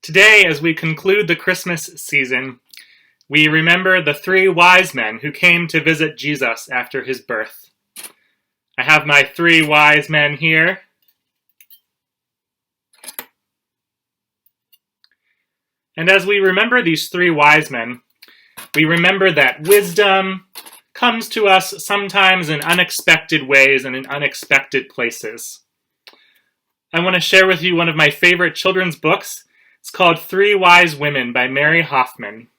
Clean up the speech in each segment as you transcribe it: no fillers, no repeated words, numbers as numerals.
Today, as we conclude the Christmas season, we remember the three wise men who came to visit Jesus after his birth. I have my three wise men here. And as we remember these three wise men, we remember that wisdom comes to us sometimes in unexpected ways and in unexpected places. I want to share with you one of my favorite children's books. It's called Three Wise Women by Mary Hoffman.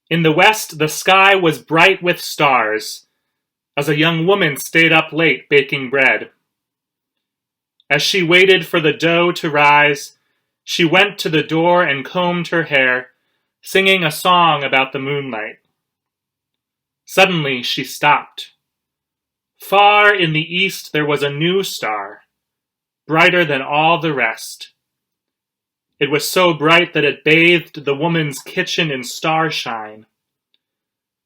In the west, the sky was bright with stars, as a young woman stayed up late baking bread. As she waited for the dough to rise, she went to the door and combed her hair, singing a song about the moonlight. Suddenly she stopped. Far in the east there was a new star, brighter than all the rest. It was so bright that it bathed the woman's kitchen in starshine.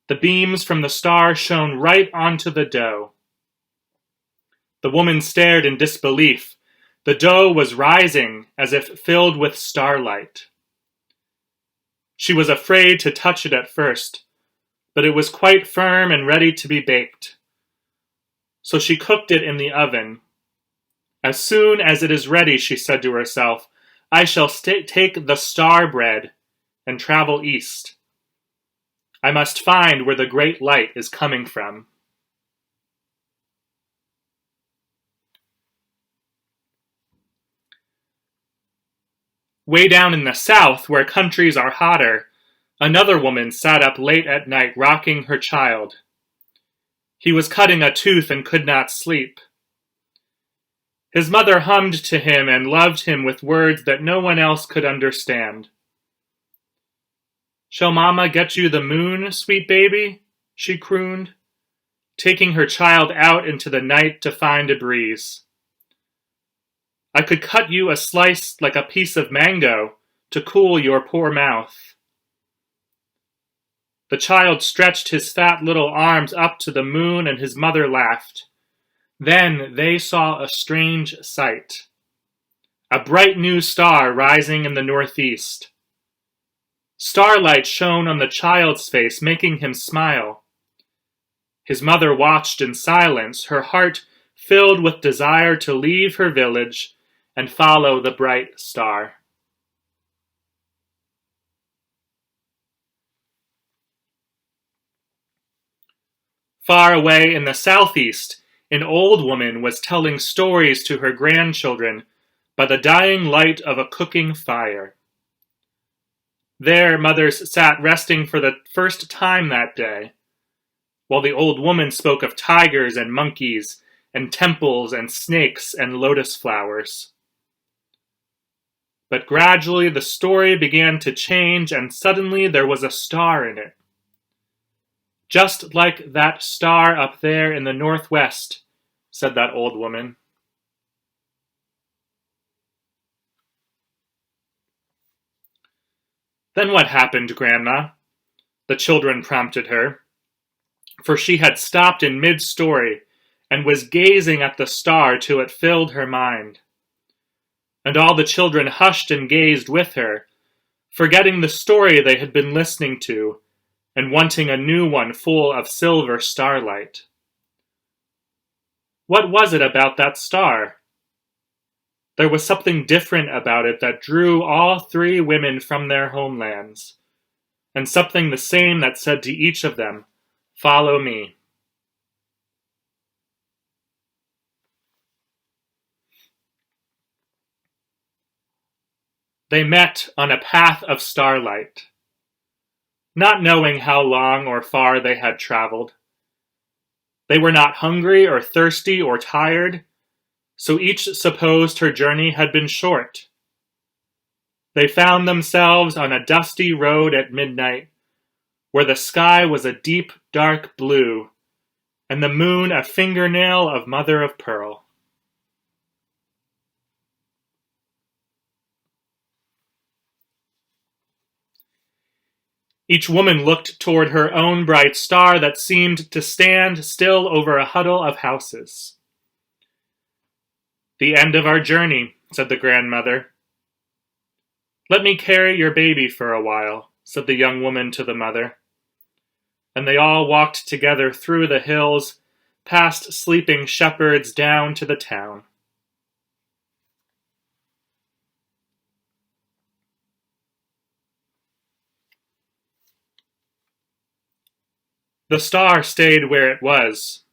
The beams from the star shone right onto the dough. The woman stared in disbelief. The dough was rising as if filled with starlight. She was afraid to touch it at first, but it was quite firm and ready to be baked. So she cooked it in the oven. As soon as it is ready, she said to herself, I shall take the star bread and travel east. I must find where the great light is coming from. Way down in the south, where countries are hotter, another woman sat up late at night rocking her child. He was cutting a tooth and could not sleep. His mother hummed to him and loved him with words that no one else could understand. Shall Mama get you the moon, sweet baby? She crooned, taking her child out into the night to find a breeze. I could cut you a slice like a piece of mango to cool your poor mouth. The child stretched his fat little arms up to the moon and his mother laughed. Then they saw a strange sight. A bright new star rising in the northeast. Starlight shone on the child's face, making him smile. His mother watched in silence, her heart filled with desire to leave her village and follow the bright star. Far away in the southeast, an old woman was telling stories to her grandchildren by the dying light of a cooking fire. There, mothers sat resting for the first time that day, while the old woman spoke of tigers and monkeys and temples and snakes and lotus flowers. But gradually the story began to change, and suddenly there was a star in it. Just like that star up there in the northwest, said that old woman. Then what happened, Grandma? The children prompted her, for she had stopped in mid-story and was gazing at the star till it filled her mind. And all the children hushed and gazed with her, forgetting the story they had been listening to, and wanting a new one full of silver starlight. What was it about that star? There was something different about it that drew all three women from their homelands, and something the same that said to each of them, Follow me. They met on a path of starlight, not knowing how long or far they had traveled. They were not hungry or thirsty or tired, so each supposed her journey had been short. They found themselves on a dusty road at midnight, where the sky was a deep, dark blue, and the moon a fingernail of mother of pearl. Each woman looked toward her own bright star that seemed to stand still over a huddle of houses. "The end of our journey," said the grandmother. "Let me carry your baby for a while," said the young woman to the mother. And they all walked together through the hills, past sleeping shepherds down to the town. The star stayed where it was,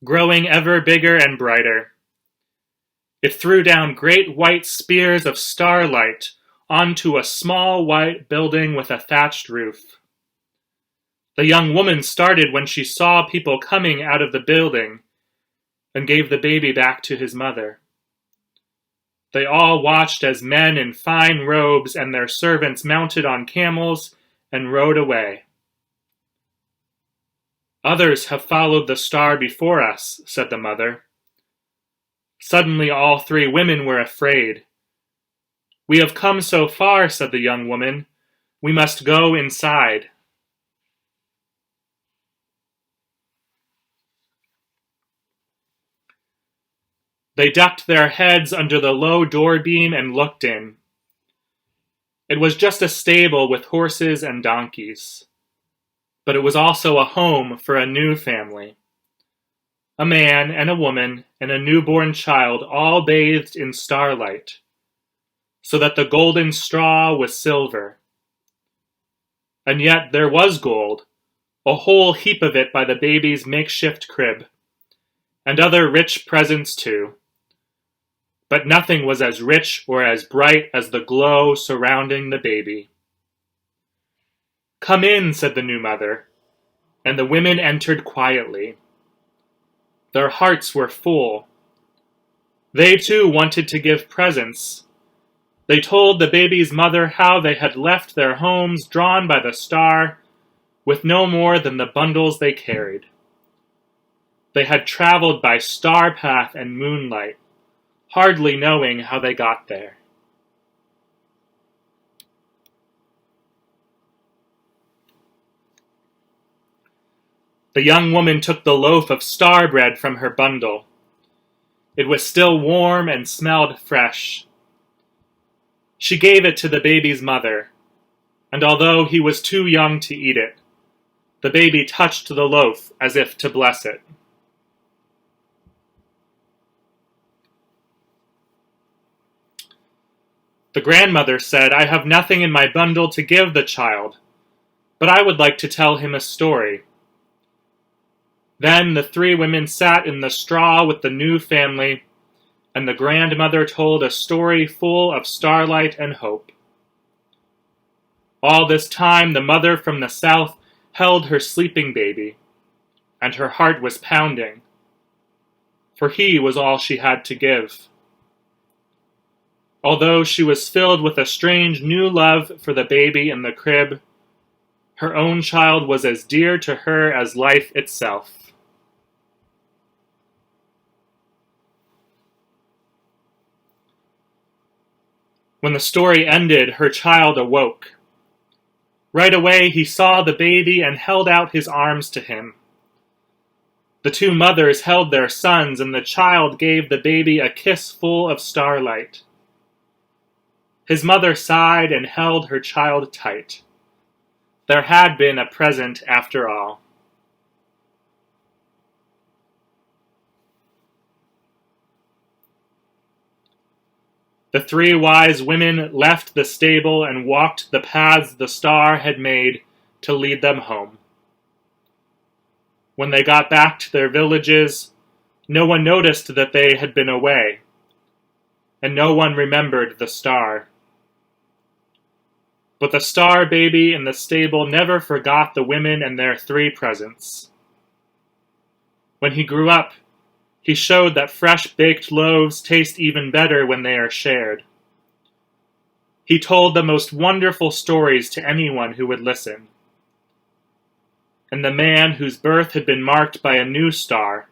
growing ever bigger and brighter. It threw down great white spears of starlight onto a small white building with a thatched roof. The young woman started when she saw people coming out of the building and gave the baby back to his mother. They all watched as men in fine robes and their servants mounted on camels and rode away. "Others have followed the star before us," said the mother. Suddenly all three women were afraid. "We have come so far," said the young woman. "We must go inside." They ducked their heads under the low door beam and looked in. It was just a stable with horses and donkeys. But it was also a home for a new family. A man and a woman and a newborn child all bathed in starlight, so that the golden straw was silver. And yet there was gold, a whole heap of it by the baby's makeshift crib, and other rich presents too. But nothing was as rich or as bright as the glow surrounding the baby. "Come in," said the new mother, and the women entered quietly. Their hearts were full. They too wanted to give presents. They told the baby's mother how they had left their homes drawn by the star with no more than the bundles they carried. They had traveled by star path and moonlight, hardly knowing how they got there. The young woman took the loaf of star bread from her bundle. It was still warm and smelled fresh. She gave it to the baby's mother, and although he was too young to eat it, the baby touched the loaf as if to bless it. The grandmother said, "I have nothing in my bundle to give the child, but I would like to tell him a story." Then the three women sat in the straw with the new family, and the grandmother told a story full of starlight and hope. All this time the mother from the south held her sleeping baby, and her heart was pounding, for he was all she had to give. Although she was filled with a strange new love for the baby in the crib, her own child was as dear to her as life itself. When the story ended, her child awoke. Right away he saw the baby and held out his arms to him. The two mothers held their sons, and the child gave the baby a kiss full of starlight. His mother sighed and held her child tight. There had been a present after all. The three wise women left the stable and walked the paths the star had made to lead them home. When they got back to their villages, no one noticed that they had been away, and no one remembered the star. But the star baby in the stable never forgot the women and their three presents. When he grew up, he showed that fresh baked loaves taste even better when they are shared. He told the most wonderful stories to anyone who would listen. And the man whose birth had been marked by a new star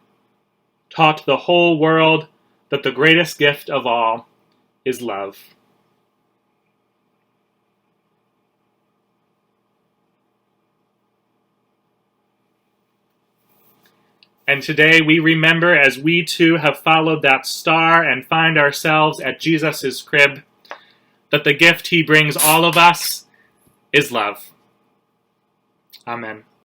taught the whole world that the greatest gift of all is love. And today we remember, as we too have followed that star and find ourselves at Jesus' crib, that the gift he brings all of us is love. Amen.